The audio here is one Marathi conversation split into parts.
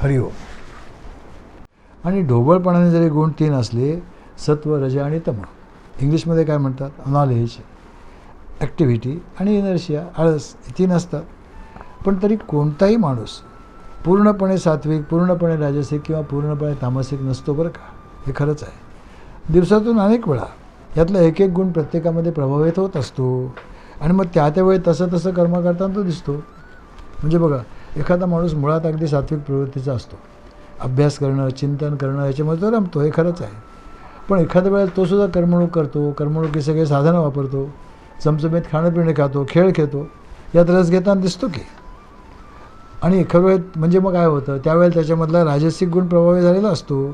हरिओम. आणि ढोबळपणाने जरी गुण 3 असले, सत्व, रज आणि तम, इंग्लिशमध्ये काय म्हणतात, नॉलेज, ॲक्टिव्हिटी आणि इनर्शिया, आळस, 3 असतात. पण तरी कोणताही माणूस पूर्णपणे सात्विक, पूर्णपणे राजसिक किंवा पूर्णपणे तामसिक नसतो बरं का. हे खरंच आहे. दिवसातून अनेक वेळा यातला एक एक गुण प्रत्येकामध्ये प्रभावित होत असतो आणि मग त्या त्यावेळी तसं तसं कर्म करताना तो दिसतो. म्हणजे बघा, एखादा माणूस मुळात अगदी सात्विक प्रवृत्तीचा असतो, अभ्यास करणं, चिंतन करणं याच्यामध्ये तो रमतो, हे खरंच आहे. पण एखाद्या वेळेला तो सुद्धा कर्मणूक करतो, कर्मणुकी सगळे साधनं वापरतो, चमचमीत खाणंपिणं खातो, खेळ खेळतो, यात रस घेताना दिसतो की. आणि एखाद्या वेळेत म्हणजे मग काय होतं, त्यावेळेला त्याच्यामधला राजसिक गुण प्रभावी झालेला असतो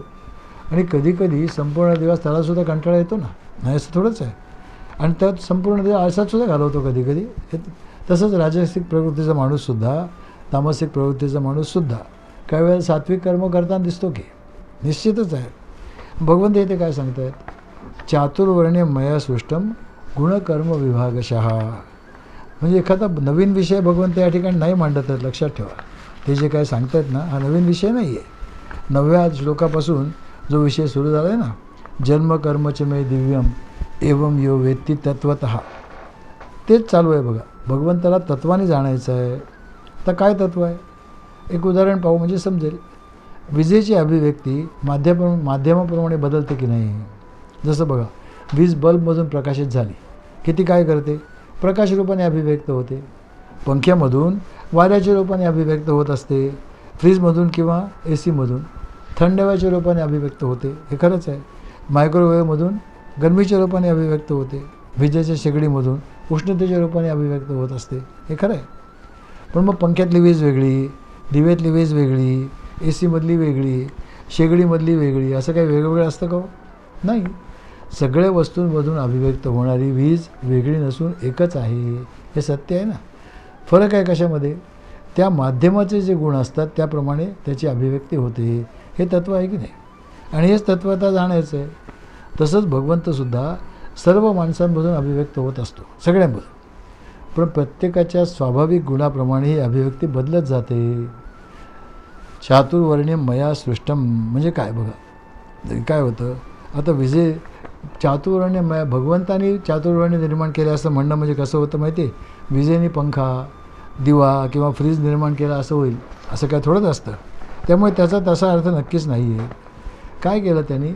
आणि कधीकधी संपूर्ण दिवस त्यालासुद्धा कंटाळा येतो ना, नाही असं थोडंच आहे. आणि त्यात संपूर्ण दिवस आळसातसुद्धा घालवतो कधीकधी. तसंच राजसिक प्रवृत्तीचा माणूससुद्धा, तामसिक प्रवृत्तीचा माणूससुद्धा काही वेळेला सात्विक कर्म करताना दिसतो की, निश्चितच आहे. भगवंत इथे काय सांगत आहेत, चातुर्वर्ण्य मया सृष्टम गुणकर्म विभागशः. म्हणजे एखादा नवीन विषय भगवंत या ठिकाणी नाही मांडत आहेत, लक्षात ठेवा. ते जे काय सांगतायत ना, हा नवीन विषय नाही आहे. 9व्या श्लोकापासून जो विषय सुरू झाला आहे ना, जन्म कर्मच मे दिव्यम एवं यो वेत्ती तत्वतः, तेच चालू आहे बघा. भगवंताला तत्वाने जाणायचं आहे. तर काय तत्व आहे, एक उदाहरण पाहू म्हणजे समजेल. विजेची अभिव्यक्ती माध्यमाप्रमाणे बदलते की नाही. जसं बघा, वीज बल्बमधून प्रकाशित झाली की ती काय करते, प्रकाश रूपाने अभिव्यक्त होते. पंख्यामधून वाऱ्याच्या रूपाने अभिव्यक्त होत असते. फ्रीजमधून किंवा AC मधून थंड हवेच्या रूपाने अभिव्यक्त होते, हे खरंच आहे. मायक्रोवेव्हमधून गरमीच्या रूपाने अभिव्यक्त होते. विजेच्या शेगडीमधून उष्णतेच्या रूपाने अभिव्यक्त होत असते, हे खरं आहे. पण मग पंख्यातली वीज वेगळी, दिव्यातली वीज वेगळी, AC मधली वेगळी, शेगडीमधली वेगळी, असं काही वेगवेगळं असतं का? नाही. सगळ्या वस्तूंमधून अभिव्यक्त होणारी वीज वेगळी नसून एकच आहे, हे सत्य आहे ना. फरक आहे कशामध्ये, त्या माध्यमाचे जे गुण असतात त्याप्रमाणे त्याची अभिव्यक्ती होते, हे तत्व आहे की नाही. आणि हेच तत्व आता जाणायचं आहे. तसंच भगवंतसुद्धा सर्व माणसांमधून अभिव्यक्त होत असतो, सगळ्यांमधून. पण प्रत्येकाच्या स्वाभाविक गुणाप्रमाणे ही अभिव्यक्ती बदलत जाते. चातुर्वर्ण्य मया सृष्टम म्हणजे काय बघा, काय होतं आता चातुर्वर्ण्य मया, भगवंतानी चातुर्वर्ण्य निर्माण केले असं म्हणणं म्हणजे कसं होतं माहिती आहे, विजेने पंखा, दिवा किंवा फ्रीज निर्माण केला असं होईल, असं काय थोडंच असतं. त्यामुळे त्याचा तसा अर्थ नक्कीच नाही आहे. काय केलं त्यांनी,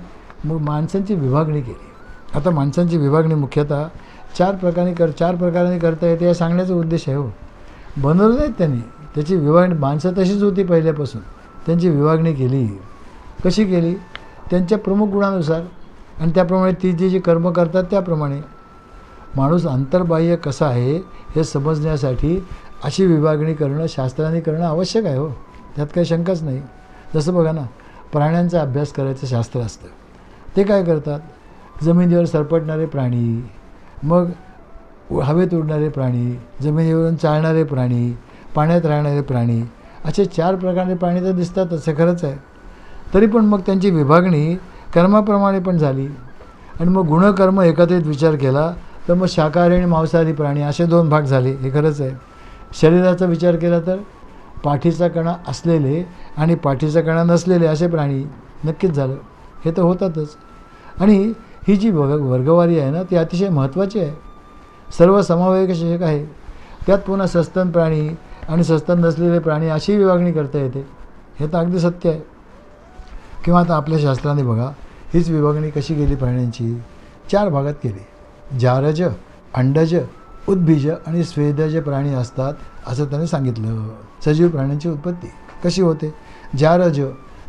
मग माणसांची विभागणी केली. आता माणसांची विभागणी मुख्यतः चार प्रकारांनी करता येते, हे सांगण्याचा उद्देश आहे. हो, बनवलं नाहीत त्यांनी, त्याची विभागणी माणसं तशीच होती पहिल्यापासून, त्यांची विभागणी केली. कशी केली, त्यांच्या प्रमुख गुणानुसार आणि त्याप्रमाणे ती जी कर्म करतात त्याप्रमाणे. माणूस अंतर्बाह्य कसा आहे हे समजण्यासाठी अशी विभागणी करणं, शास्त्रांनी करणं आवश्यक आहे. हो, त्यात काही शंकाच नाही. जसं बघा ना, प्राण्यांचा अभ्यास करायचं शास्त्र असतं. ते काय करतात, जमिनीवर सरपटणारे प्राणी, मग हवेत उडणारे प्राणी, जमिनीवरून चालणारे प्राणी, पाण्यात राहणारे प्राणी, असे 4 प्रकारचे प्राणी तर दिसतात, असं खरंच आहे. तरी पण मग त्यांची विभागणी कर्माप्रमाणे पण झाली. आणि मग गुणकर्म एकत्रित विचार केला तर मग शाकाहारी आणि मांसाहारी प्राणी असे 2 भाग झाले, हे खरंच आहे. शरीराचा विचार केला तर पाठीचा कणा असलेले आणि पाठीचा कणा नसलेले असे प्राणी नक्कीच झालं, हे तर होतातच. आणि ही जी वर्गवारी आहे ना, ती अतिशय महत्त्वाची आहे, सर्व समावेशक आहे. त्यात पुन्हा सस्तन प्राणी आणि सस्तन नसलेले प्राणी अशी विभागणी करता येते, हे तर अगदी सत्य आहे. किंवा आता आपल्या शास्त्राने बघा, हीच विभागणी कशी केली प्राण्यांची, 4 भागात केली. जारज, अंडज, उद्भिज आणि स्वेदज प्राणी असतात असं त्याने सांगितलं. सजीव प्राण्यांची उत्पत्ती कशी होते,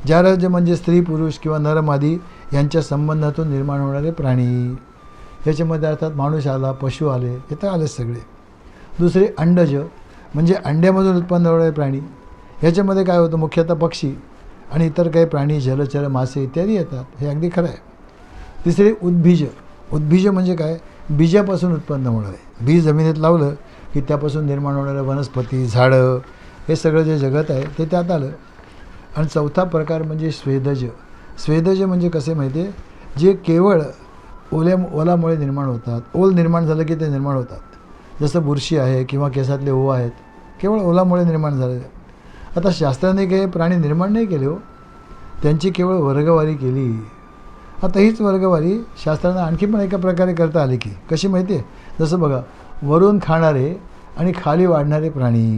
जारज म्हणजे स्त्री पुरुष किंवा नरमादी यांच्या संबंधातून निर्माण होणारे प्राणी. याच्यामध्ये अर्थात माणूस आला, पशु आले, हे तर आलेच सगळे. दुसरे अंडज म्हणजे अंड्यामधून उत्पन्न होणारे प्राणी. ह्याच्यामध्ये काय होतं, मुख्यतः पक्षी आणि इतर काही प्राणी, जलचर, मासे इत्यादी येतात, हे अगदी खरं आहे. तिसरे उद्भिज म्हणजे काय, बीजापासून उत्पन्न होणारे. बीज जमिनीत लावलं की त्यापासून निर्माण होणारे वनस्पती, झाडं, हे सगळं जे जगत आहे ते त्यात आलं. आणि चौथा प्रकार म्हणजे स्वेदज म्हणजे कसे माहिती आहे, जे केवळ ओलामुळे निर्माण होतात. ओल निर्माण झालं की ते निर्माण होतात. जसं बुरशी आहे किंवा केसातले ओव आहेत, केवळ ओलामुळे निर्माण झाले. आता शास्त्राने काही प्राणी निर्माण नाही केले हो, त्यांची केवळ वर्गवारी केली. आता हीच वर्गवारी शास्त्रानं आणखी पण एका प्रकारे करता आली की कशी माहिती आहे? जसं बघा, वरून खाणारे आणि खाली वाढणारे प्राणी,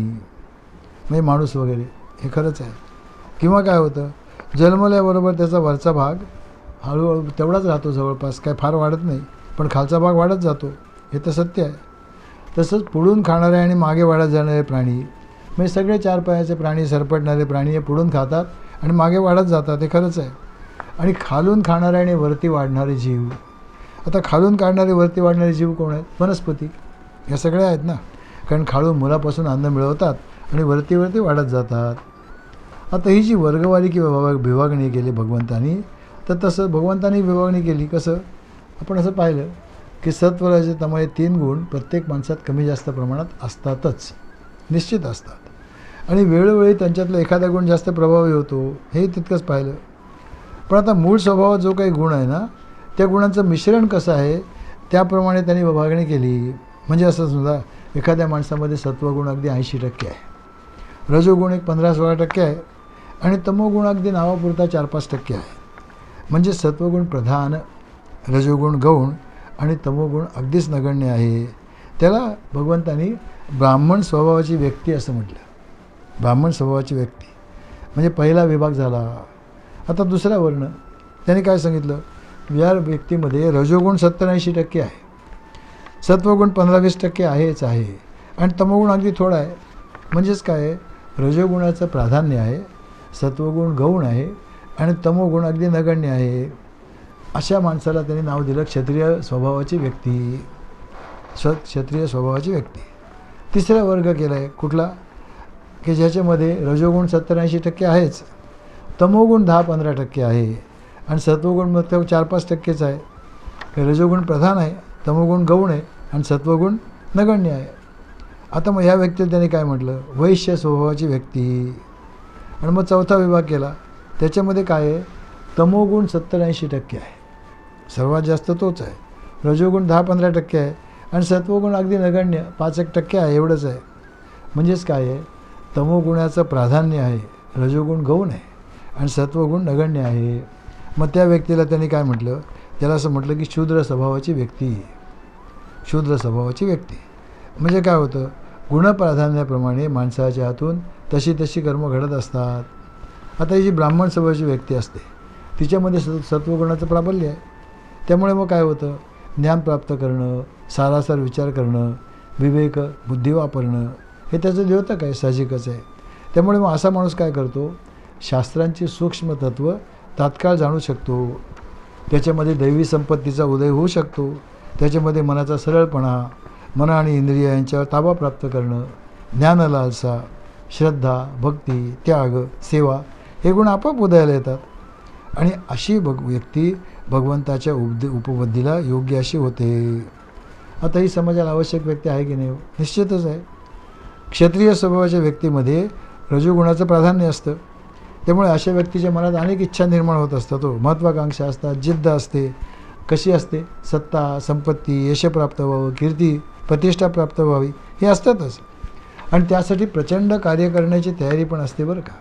म्हणजे माणूस वगैरे, हे खरंच आहे. किंवा काय होतं, जन्मल्याबरोबर त्याचा वरचा भाग हळूहळू तेवढाच राहतो जवळपास, काय फार वाढत नाही, पण खालचा भाग वाढत जातो, हे तर सत्य आहे. तसंच पुढून खाणारे आणि मागे वाढत जाणारे प्राणी, म्हणजे सगळे 4 पायाचे प्राणी, सरपटणारे प्राणी हे पुढून खातात आणि मागे वाढत जातात, हे खरंच आहे. आणि खालून खाणारे आणि वरती वाढणारे जीव, आता खालून काढणारे वरती वाढणारे जीव कोण आहेत? वनस्पती, या सगळ्या आहेत ना. कारण खालून मुलापासून अन्न मिळवतात आणि वरती वाढत जातात. आता ही जी वर्गवारी किंवा विभागणी केली भगवंतानी, तर तसं भगवंतानी विभागणी केली. कसं? आपण असं पाहिलं की सत्व रज तम हे 3 गुण प्रत्येक माणसात कमी जास्त प्रमाणात असतातच, निश्चित असतात. आणि वेळोवेळी त्यांच्यातला एखादा गुण जास्त प्रभावी होतो, हे तितकंच पाहिलं. पण आता मूळ स्वभावात जो काही गुण आहे ना, त्या गुणांचं मिश्रण कसं आहे त्याप्रमाणे त्यांनी विभागणी केली. म्हणजे असं समजा, एखाद्या माणसामध्ये सत्वगुण अगदी 80% आहे, रजोगुण एक 15-16% आहे आणि तमोगुण अगदी नावापुरता 4-5% आहे. म्हणजे सत्वगुण प्रधान, रजोगुण गौण आणि तमोगुण अगदीच नगण्य आहे. त्याला भगवंतानी ब्राह्मण स्वभावाची व्यक्ती असं म्हटलं. ब्राह्मण स्वभावाची व्यक्ती म्हणजे पहिला विभाग झाला. आता दुसरा वर्ण त्याने काय सांगितलं? या व्यक्तीमध्ये रजोगुण 70-80% आहे, सत्वगुण 15-20% आहेच आहे आणि तमोगुण अगदी थोडा आहे. म्हणजेच काय आहे, रजोगुणाचं प्राधान्य आहे, सत्वगुण गौण आहे आणि तमोगुण अगदी नगण्य आहे. अशा माणसाला त्यांनी नाव दिलं क्षत्रिय स्वभावाची व्यक्ती. क्षत्रिय स्वभावाची व्यक्ती. तिसरा वर्ग केला आहे कुठला? की ज्याच्यामध्ये रजोगुण 70-80% आहेच, तमोगुण 10-15% आहे आणि सत्वगुण मग 4-5%च आहे. रजोगुण प्रधान आहे, तमोगुण गौण आहे आणि सत्वगुण नगण्य आहे. आता मग ह्या व्यक्तीला त्याने काय म्हटलं? वैश्य स्वभावाची व्यक्ती. आणि मग चौथा विभाग केला, त्याच्यामध्ये काय आहे? तमोगुण 70-80% आहे, सर्वात जास्त तोच आहे. रजोगुण 10-15% आहे आणि सत्वगुण अगदी नगण्य 5-1% आहे, एवढंच आहे. म्हणजेच काय आहे? तमोगुणाचं प्राधान्य आहे, रजोगुण गौण आहे आणि सत्वगुण नगण्य आहे. मग त्या व्यक्तीला त्यांनी काय म्हटलं? त्याला असं म्हटलं की शूद्र स्वभावाची व्यक्ती. शूद्र स्वभावाची व्यक्ती म्हणजे काय होतं? गुणप्राधान्याप्रमाणे माणसाच्या हातून तशी तशी कर्म घडत असतात. आता ही जी ब्राह्मण स्वभावाची व्यक्ती असते, तिच्यामध्ये सत्वगुणाचं प्राबल्य आहे. त्यामुळे मग काय होतं? ज्ञान प्राप्त करणं, सारासार विचार करणं, विवेक बुद्धी वापरणं, हे त्याचं द्योतक आहे, साहजिकच आहे. त्यामुळे मग असा माणूस काय करतो? शास्त्रांची सूक्ष्म तत्त्व तात्काळ जाणू शकतो. त्याच्यामध्ये दैवी संपत्तीचा उदय होऊ शकतो. त्याच्यामध्ये मनाचा सरळपणा, मन आणि इंद्रिय यांच्यावर ताबा प्राप्त करणं, ज्ञानलालसा, श्रद्धा, भक्ती, त्याग, सेवा हे गुण आपोआप उदयाला येतात. आणि अशी व्यक्ती भगवंताच्या उपबुद्धीला योग्य अशी होते. आता ही समाजाला आवश्यक व्यक्ती आहे की नाही? निश्चितच आहे. क्षत्रिय स्वभावाच्या व्यक्तीमध्ये रजोगुणाचं प्राधान्य असतं. त्यामुळे अशा व्यक्तीच्या मनात अनेक इच्छा निर्माण होत असतात, महत्त्वाकांक्षा असतात, जिद्द असते. कशी असते? सत्ता, संपत्ती, यश प्राप्त व्हावं, कीर्ती, प्रतिष्ठा प्राप्त व्हावी, हे असतातच. आणि त्यासाठी प्रचंड कार्य करण्याची तयारी पण असते बरं का.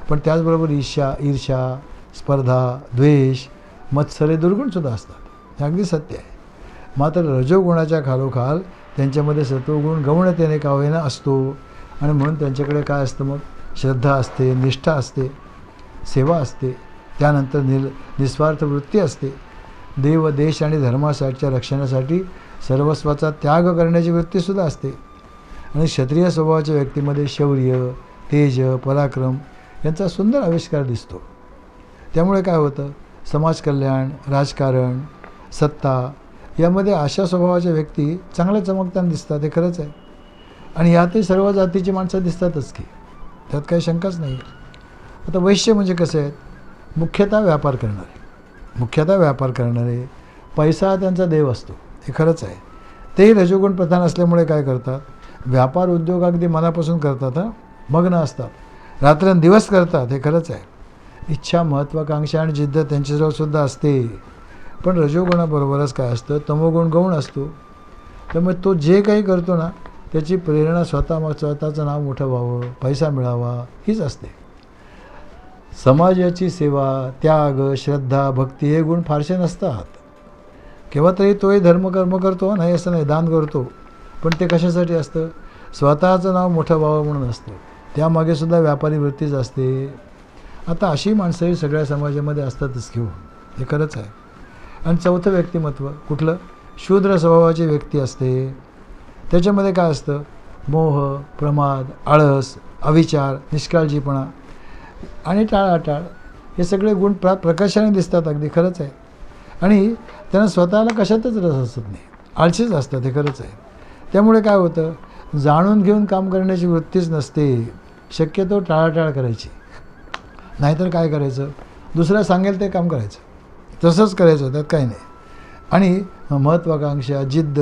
पण त्याचबरोबर ईर्ष्या, स्पर्धा, द्वेष, मत्सर हे दुर्गुणसुद्धा असतात, हे अगदी सत्य आहे. मात्र रजोगुणाच्या खालोखाल त्यांच्यामध्ये सत्वगुण गौणतेने का होईना असतो. आणि म्हणून त्यांच्याकडे काय असतं? मग श्रद्धा असते, निष्ठा असते, सेवा असते, त्यानंतर निस्वार्थ वृत्ती असते, देव, देश आणि धर्मासाठीच्या रक्षणासाठी सर्वस्वाचा त्याग करण्याची वृत्तीसुद्धा असते. आणि क्षत्रिय स्वभावाच्या व्यक्तीमध्ये शौर्य, तेज, पराक्रम यांचा सुंदर आविष्कार दिसतो. त्यामुळे काय होतं? समाजकल्याण, राजकारण, सत्ता यामध्ये अशा स्वभावाच्या व्यक्ती चांगल्या चमकताना दिसतात, हे खरंच आहे. आणि यातही सर्व जातीची माणसं दिसतातच की, त्यात काही शंकाच नाही. आता वैश्य म्हणजे कसे आहेत? मुख्यतः व्यापार करणारे, पैसा हा त्यांचा देव असतो, हे खरंच आहे. तेही रजोगुण प्रधान असल्यामुळे काय करतात? व्यापार उद्योग अगदी मनापासून करतात, मग्न असतात, रात्रंदिवस करतात, हे खरंच आहे. इच्छा, महत्त्वाकांक्षा आणि जिद्द त्यांच्याजवळ सुद्धा असते. पण रजोगुणाबरोबरच काय असतं? तमोगुण गौण असतो. त्यामुळे तो जे काही करतो ना, त्याची प्रेरणा स्वतःचं नाव मोठं व्हावं, पैसा मिळावा हीच असते. समाजाची सेवा, त्याग, श्रद्धा, भक्ती हे गुण फारसे नसतात. केव्हा तरी तोही धर्मकर्म करतो, नाही असं नाही, दान करतो, पण ते कशासाठी असतं? स्वतःचं नाव मोठं व्हावं म्हणून असतं. त्यामागे सुद्धा व्यापारी वृत्तीच असते. आता अशी माणसंही सगळ्या समाजामध्ये असतातच घेऊ, हे खरंच आहे. आणि चौथं व्यक्तिमत्व कुठलं? शूद्र स्वभावाची व्यक्ती असते. त्याच्यामध्ये काय असतं? मोह, प्रमाद, आळस, अविचार, निष्काळजीपणा आणि टाळाटाळ हे सगळे गुण प्रकर्षाने दिसतात. अगदी खरंच आहे. आणि त्यांना स्वतःला कशातच रस असत नाही, आळशीच असतात, हे खरंच आहे. त्यामुळे काय होतं? जाणून घेऊन काम करण्याची वृत्तीच नसते. शक्यतो टाळाटाळ करायची. नाहीतर काय करायचं? दुसऱ्या सांगेल ते काम करायचं, तसंच करायचं, त्यात काही नाही. आणि महत्त्वाकांक्षा, जिद्द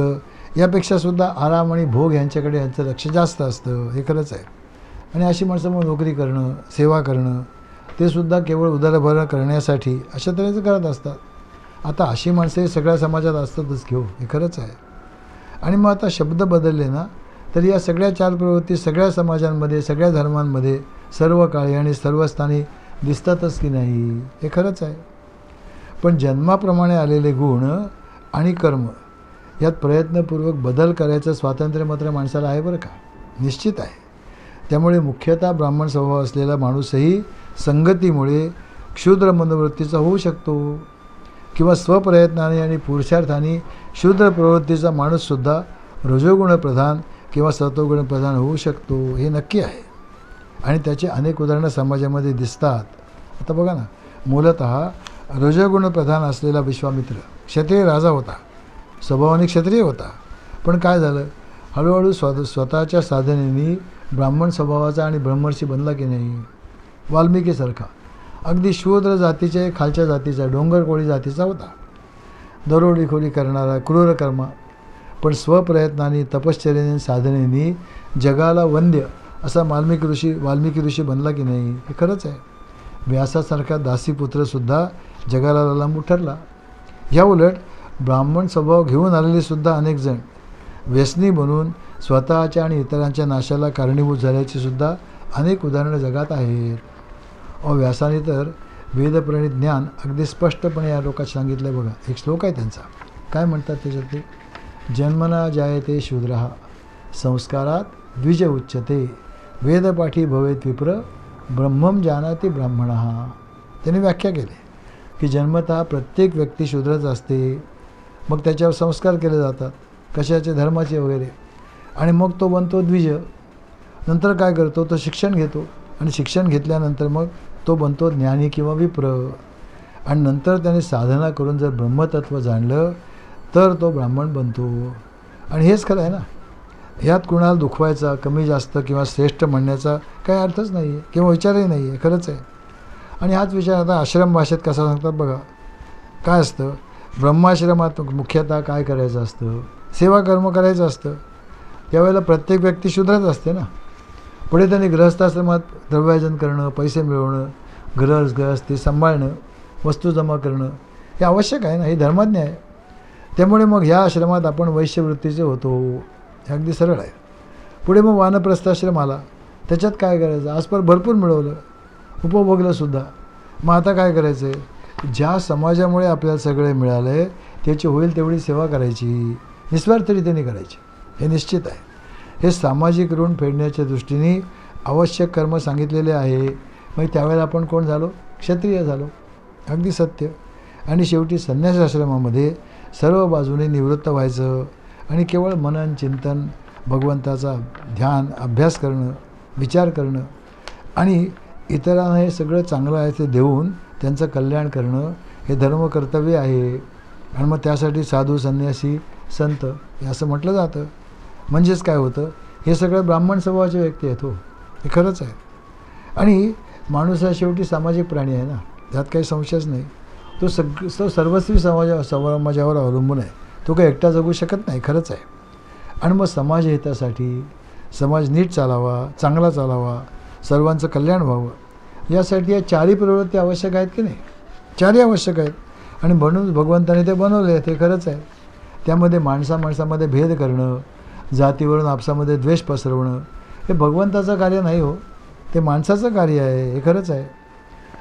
यापेक्षासुद्धा आराम आणि भोग यांच्याकडे यांचं लक्ष जास्त असतं, हे खरंच आहे. आणि अशी माणसं मग नोकरी करणं, सेवा करणं ते सुद्धा केवळ उदरभरण करण्यासाठी अशा तऱ्हेचं करत असतात. आता अशी माणसं हे सगळ्या समाजात असतातच घेऊ, हे खरंच आहे. आणि मग आता शब्द बदलले ना, तर या सगळ्या चार प्रवृत्ती सगळ्या समाजांमध्ये, सगळ्या धर्मांमध्ये सर्व काळी आणि सर्व स्थानी दिसतातच की नाही, हे खरंच आहे. पण जन्माप्रमाणे आलेले गुण आणि कर्म यात प्रयत्नपूर्वक बदल करायचं स्वातंत्र्य मात्र माणसाला आहे बरं का, निश्चित आहे. त्यामुळे मुख्यतः ब्राह्मण स्वभाव असलेला माणूसही संगतीमुळे क्षुद्र मनोवृत्तीचा होऊ शकतो, किंवा स्वप्रयत्नाने आणि पुरुषार्थाने शूद्र प्रवृत्तीचा माणूससुद्धा रजोगुणप्रधान किंवा सत्वगुण प्रधान होऊ शकतो, हे नक्की आहे. आणि त्याचे अनेक उदाहरणं समाजामध्ये दिसतात. आता बघा ना, मूलतः रजोगुण प्रधान असलेला विश्वामित्र क्षत्रिय राजा होता, स्वभावाने क्षत्रिय होता. पण काय झालं? हळूहळू स्वतःच्या साधनेने ब्राह्मण स्वभावाचा आणि ब्रह्मर्षी बनला की नाही. वाल्मिकीसारखा अगदी शूद्र जातीच्या, खालच्या जातीचा, डोंगर कोळी जातीचा होता, दरोडेखोरी करणारा, क्रूरकर्मा. पण स्वप्रयत्नाने, तपश्चर्याने, साधनेने जगाला वंद्य असा वाल्मिकी ऋषी बनला की नाही, हे खरंच आहे. व्यासासारखा दासीपुत्रसुद्धा जगाला लांबू ठरला. ह्या उलट ब्राह्मण स्वभाव घेऊन आलेले सुद्धा अनेक जण व्यसनी बनून स्वतःच्या आणि इतरांच्या नाशाला कारणीभूत झाल्याची सुद्धा अनेक उदाहरणं जगात आहेत. व्यासाने तर वेदप्रणित ज्ञान अगदी स्पष्टपणे या लोकात सांगितलं बघा. एक श्लोक आहे त्यांचा, काय म्हणतात त्याच्यात? जन्मना जायते शूद्रः संस्कारात द्विज उच्यते वेदपाठी भवेत विप्र ब्रह्मम जानाति ब्राह्मणः. त्यांनी व्याख्या केली की जन्मतः प्रत्येक व्यक्ती शूद्रच असते, मग त्याच्यावर संस्कार केले जातात, कशाचे, धर्माचे वगैरे, आणि मग तो बनतो द्विज. नंतर काय करतो? तो शिक्षण घेतो, आणि शिक्षण घेतल्यानंतर मग तो बनतो ज्ञानी किंवा विप्र. आणि नंतर त्याने साधना करून जर ब्रह्मतत्व जाणलं तर तो ब्राह्मण बनतो. आणि हेच खरं आहे ना. ह्यात कुणाला दुखवायचा, कमी जास्त किंवा श्रेष्ठ म्हणण्याचा काही अर्थच नाही आहे किंवा विचारही नाही आहे, खरंच आहे. आणि हाच विचार आता आश्रम भाषेत कसा सांगतात बघा. काय असतं? ब्रह्माश्रमात मुख्यतः काय करायचं असतं? सेवा कर्म करायचं असतं. त्यावेळेला प्रत्येक व्यक्ती शूद्रच असते ना. पुढे त्यांनी गृहस्थाश्रमात द्रव्यार्जन करणं, पैसे मिळवणं, गृहस्थी सांभाळणं, वस्तू जमा करणं हे आवश्यक आहे ना, हे धर्मज्ञ आहे. त्यामुळे मग ह्या आश्रमात आपण वैश्यवृत्तीचे होतो, हे अगदी सरळ आहे. पुढे मग वानप्रस्थाश्रम आला, त्याच्यात काय करायचं? आजपर भरपूर मिळवलं, उपभोगलंसुद्धा. मग आता काय करायचं आहे? ज्या समाजामुळे आपल्याला सगळे मिळालं आहे त्याची होईल तेवढी सेवा करायची, निस्वार्थरित्याने करायची, हे निश्चित आहे. हे सामाजिक ऋण फेडण्याच्या दृष्टीने आवश्यक कर्म सांगितलेले आहे. मग त्यावेळेला आपण कोण झालो? क्षत्रिय झालो, अगदी सत्य. आणि शेवटी संन्यासाश्रमामध्ये सर्व बाजूने निवृत्त व्हायचं आणि केवळ मनन, चिंतन, भगवंताचा ध्यान, अभ्यास करणं, विचार करणं आणि इतरांना हे सगळं चांगलं आहे ते देऊन त्यांचं कल्याण करणं हे धर्मकर्तव्य आहे. आणि मग त्यासाठी साधू, संन्यासी, संत हे असं म्हटलं जातं. म्हणजेच काय होतं? हे सगळं ब्राह्मण स्वभावाचे व्यक्ती आहेत, हो, हे खरंच आहे. आणि माणूस हा शेवटी सामाजिक प्राणी आहे ना, त्यात काही संशयच नाही. तो सर्वस्वी समाजावर अवलंबून आहे. तो काही एकटा जगू शकत नाही, खरंच आहे. आणि मग समाज हितासाठी समाज नीट चालावा, चांगला चालावा, सर्वांचं कल्याण व्हावं, यासाठी या चारही प्रवृत्ती आवश्यक आहेत की नाही? चारही आवश्यक आहेत. आणि म्हणून भगवंताने ते बनवले, ते खरंच आहे. त्यामध्ये माणसामध्ये भेद करणं, जातीवरून आपसामध्ये द्वेष पसरवणं हे भगवंताचं कार्य नाही हो, ते माणसाचं कार्य आहे. हे खरंच आहे.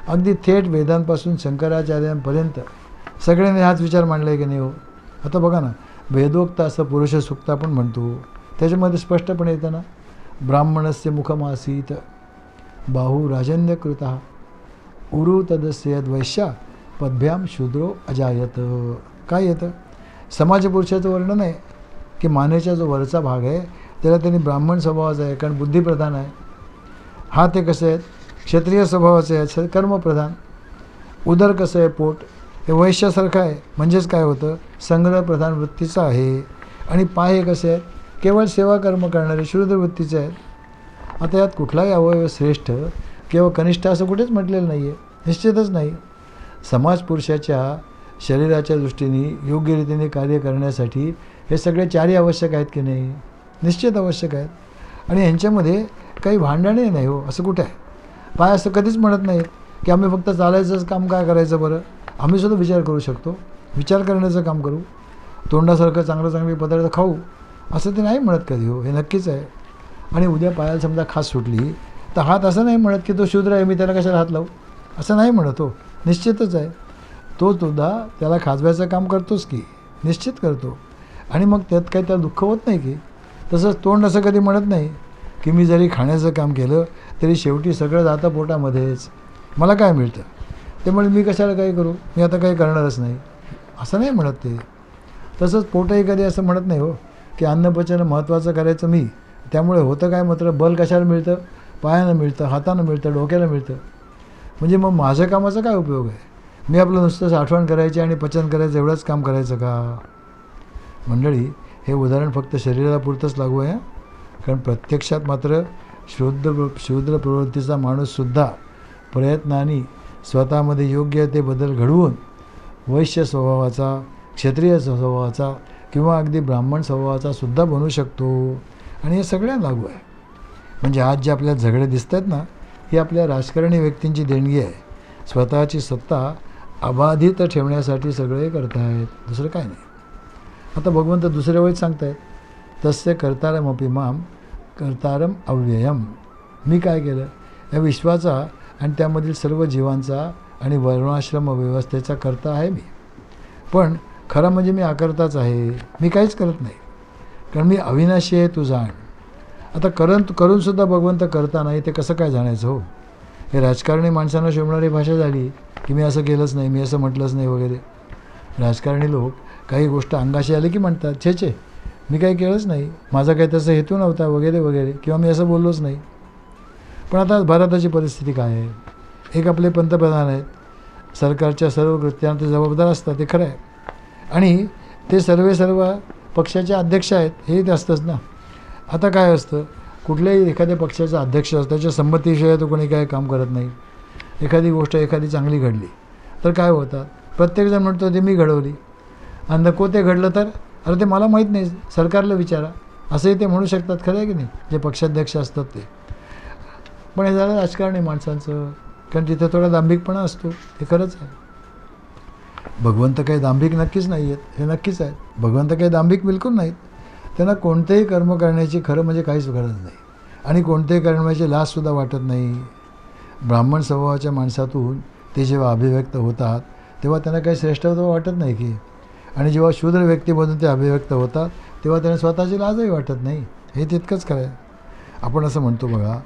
अगदी थेट वेदांपासून शंकराचार्यांपर्यंत सगळ्यांनी हाच विचार मांडला आहे की नाही हो. आता बघा ना, वेदोक्त असं पुरुष सुक्त आपण म्हणतो, त्याच्यामध्ये स्पष्टपणे येतं ना, ब्राह्मणस्य मुखमासीत बाहू राजन्यकृता उरु तदस्य यद्वैश्या पद्भ्याम शूद्रो अजायत. काय येतं? समाजपुरुषाचं वर्णन आहे की मानेचा जो वरचा भाग आहे त्याला त्यांनी ब्राह्मण स्वभावाचा आहे, कारण बुद्धिप्रधान आहे. हात हे कसे आहेत? क्षत्रिय स्वभावाचे आहेत, कर्मप्रधान. उदर कसं आहे? पोट हे वैश्यासारखं आहे, म्हणजेच काय होतं? संग्रहप्रधान वृत्तीचं आहे. आणि पाय हे कसे आहेत? केवळ सेवा कर्म करणारे शूद्र वृत्तीचे आहेत. आता यात कुठलाही अवयव श्रेष्ठ किंवा कनिष्ठ असं कुठेच म्हटलेलं नाही आहे, निश्चितच नाही. समाज पुरुषाच्या शरीराच्या दृष्टीने योग्य रीतीने कार्य करण्यासाठी हे सगळे चारही आवश्यक आहेत की नाही? निश्चित आवश्यक आहेत. आणि ह्यांच्यामध्ये काही भांडणही नाही हो, असं कुठं आहे? पाय असं कधीच म्हणत नाहीत की आम्ही फक्त चालायचंच काम काय करायचं बरं. आम्ही सुद्धा विचार करू शकतो, विचार करण्याचं काम करू, तोंडासारखं चांगले पदार्थ खाऊ, असं ते नाही म्हणत कधी हो, हे नक्कीच आहे. आणि उद्या पायाला समजा खास सुटली तर हात असं नाही म्हणत की तो शूद्र आहे, मी त्याला कशाला हात लावू, असं नाही म्हणत हो, निश्चितच आहे. तो सुद्धा त्याला खाजवायचं काम करतोच की, निश्चित करतो. आणि मग त्यात काही त्याला दुःख होत नाही की. तसंच तोंड असं कधी म्हणत नाही की मी जरी खाण्याचं काम केलं तरी शेवटी सगळं जातं पोटामध्येच, मला काय मिळतं त्यामुळे मी कशाला काही करू, मी आता काही करणारच नाही, असं नाही म्हणत ते. तसंच पोटही कधी असं म्हणत नाही हो की अन्नपचन महत्त्वाचं करायचं मी, त्यामुळे होतं काय मात्र बल कशाला मिळतं? पायानं मिळतं, हातानं मिळतं, डोक्याला मिळतं. म्हणजे मग माझ्या कामाचा काय उपयोग आहे? मी आपलं नुसतं साठवण करायची आणि पचन करायचं एवढंच काम करायचं का? मंडळी, हे उदाहरण फक्त शरीराला पुरतंच लागू आहे, कारण प्रत्यक्षात मात्र शूद्र प्रवृत्तीचा माणूससुद्धा प्रयत्नाने स्वतःमध्ये योग्य ते बदल घडवून वैश्य स्वभावाचा, क्षत्रिय स्वभावाचा किंवा अगदी ब्राह्मण स्वभावाचा सुद्धा बनू शकतो. आणि हे सगळ्यांना लागू आहे. म्हणजे आज जे आपल्याला झगडे दिसत आहेत ना, ही आपल्या राजकारणी व्यक्तींची देणगी आहे. स्वतःची सत्ता अबाधित ठेवण्यासाठी सगळे करत आहेत, दुसरं काय नाही. आता भगवंत दुसऱ्या वेळेस सांगतायत, तस्य कर्तारमपि माम कर्तारम अव्ययम. मी काय केलं? या विश्वाचा आणि त्यामधील सर्व जीवांचा आणि वर्णाश्रम व्यवस्थेचा कर्ता आहे मी. पण खरं म्हणजे मी अकर्ताच आहे, मी काहीच करत नाही, कारण मी अविनाशी आहे, तू जाण. आता करूनसुद्धा भगवंत करता नाही, ते कसं काय जाणायचं हो? हे राजकारणी माणसांना शोभणारी भाषा झाली की मी असं केलंच नाही, मी असं म्हटलंच नाही वगैरे. राजकारणी लोक काही गोष्ट अंगाशी आली की म्हणतात, छे मी काही केलंच नाही, माझा काही तसा हेतू नव्हता वगैरे वगैरे, किंवा मी असं बोललोच नाही. पण आता भारताची परिस्थिती काय आहे? एक आपले पंतप्रधान आहेत, सरकारच्या सर्व कृत्यांना ते जबाबदार असतात, ते खरं आहे. आणि ते सर्व पक्षाचे अध्यक्ष आहेत, हे ते असतंच ना. आता काय असतं, कुठल्याही एखाद्या पक्षाचा अध्यक्ष असतो, त्याच्या संमतीशिवाय तो कोणी काही काम करत नाही. एखादी गोष्ट चांगली घडली तर काय होतात, प्रत्येकजण म्हणतो ते मी घडवली, आणि नको ते घडलं तर अरे ते मला माहीत नाही, सरकारला विचारा, असंही ते म्हणू शकतात. खरं आहे की नाही, जे पक्षाध्यक्ष असतात ते. पण हे झालं राजकारणी माणसांचं, कारण तिथे थोडा दांभिकपणा असतो, हे खरंच आहे. भगवंत काही दांभिक नक्कीच नाही आहेत, हे नक्कीच आहेत. भगवंत काही दांभिक बिलकुल नाहीत. त्यांना कोणतेही कर्म करण्याची खरं म्हणजे काहीच गरज नाही, आणि कोणतेही करण्याची लाजसुद्धा वाटत नाही. ब्राह्मण स्वभावाच्या माणसातून ते जेव्हा अभिव्यक्त होतात तेव्हा त्यांना काही श्रेष्ठत्व वाटत नाही की, आणि जेव्हा शूद्र व्यक्तीमधून ते अभिव्यक्त होतात तेव्हा त्यांना स्वतःची लाजही वाटत नाही. हे तितकंच खरं आहे. आपण असं म्हणतो बघा,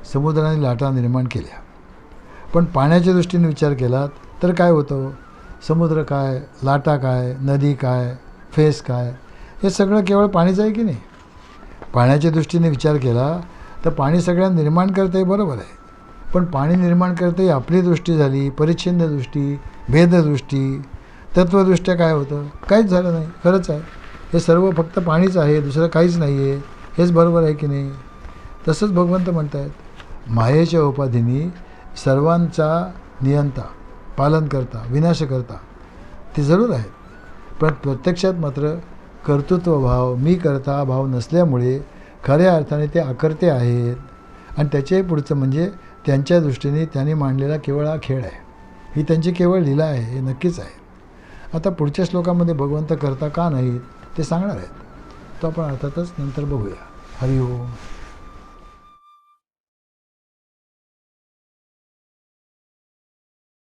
समुद्राने लाटा निर्माण केल्या, पण पाण्याच्या दृष्टीने विचार केलात तर काय होतं? समुद्र काय, लाटा काय, नदी काय, फेस काय, हे सगळं केवळ पाणीच आहे की नाही. पाण्याच्या दृष्टीने विचार केला तर पाणी सगळ्यांना निर्माण करते, बरोबर आहे. पण पाणी निर्माण करते ही आपली दृष्टी झाली, परिच्छिन्न दृष्टी, भेददृष्टी. तत्वदृष्ट्या काय होतं? काहीच झालं नाही. खरंच आहे, हे सर्व फक्त पाणीच आहे, दुसरं काहीच नाही आहे, हेच बरोबर आहे की नाही. तसंच भगवंत म्हणत आहेत, मायेच्या उपाधीने सर्वांचा नियंता, पालन करता, विनाश करता ते जरूर आहेत. पण प्रत्यक्षात मात्र कर्तृत्वभाव, मी करता भाव नसल्यामुळे खऱ्या अर्थाने ते अकर्ते आहेत. आणि त्याच्याही पुढचं म्हणजे त्यांच्या दृष्टीने त्यांनी मांडलेला केवळ हा खेळ आहे, ही त्यांची केवळ लीला आहे, हे नक्कीच आहे. आता पुढच्या श्लोकामध्ये भगवंत करता का नाहीत ते सांगणार आहेत. तो आपण अर्थातच नंतर बघूया. हरिओम.